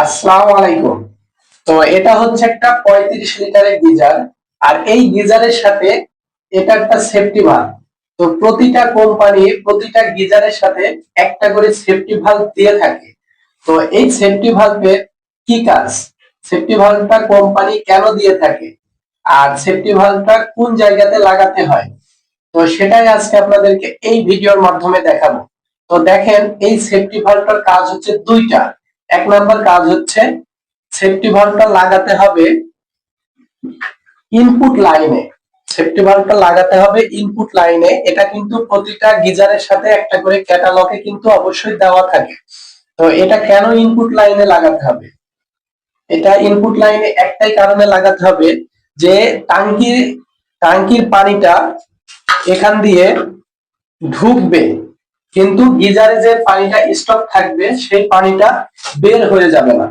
আসসালামু আলাইকুম। তো এটা হচ্ছে একটা 35 লিটারের গিজার। আর এই গিজারের সাথে এটা একটা সেফটি ভাল্ব। তো প্রতিটা কোম্পানি প্রতিটা গিজারের সাথে একটা করে সেফটি ভাল্ব দিয়ে থাকে। তো এই সেফটি ভাল্বের কি কাজ, সেফটি ভাল্বটা কোম্পানি কেন দিয়ে থাকে, আর সেফটি ভাল্বটা কোন জায়গাতে লাগাতে হয়, তো সেটাই আজকে আপনাদেরকে এই ভিডিওর মাধ্যমে দেখাবো। তো দেখেন, এই সেফটি ভাল্বটার কাজ হচ্ছে দুইটা। এক নাম্বার কাজ হচ্ছে সেফটি ভাল্বটা লাগাতে হবে ইনপুট লাইনে। সেফটি ভাল্বটা লাগাতে হবে ইনপুট লাইনে। এটা কিন্তু প্রতিটা গিজারের সাথে একটা করে ক্যাটালগে কিন্তু অবশ্যই দেওয়া থাকে। তো এটা কেন ইনপুট লাইনে লাগাতে হবে, এটা ইনপুট লাইনে একটাই কারণে লাগাতে হবে যে টাঙ্কির টাঙ্কির পানিটা এখান দিয়ে ঢুকবে, কিন্তু গিজারে যে পানিটা স্টক থাকবে সেই পানিটা বের হয়ে যাবে না।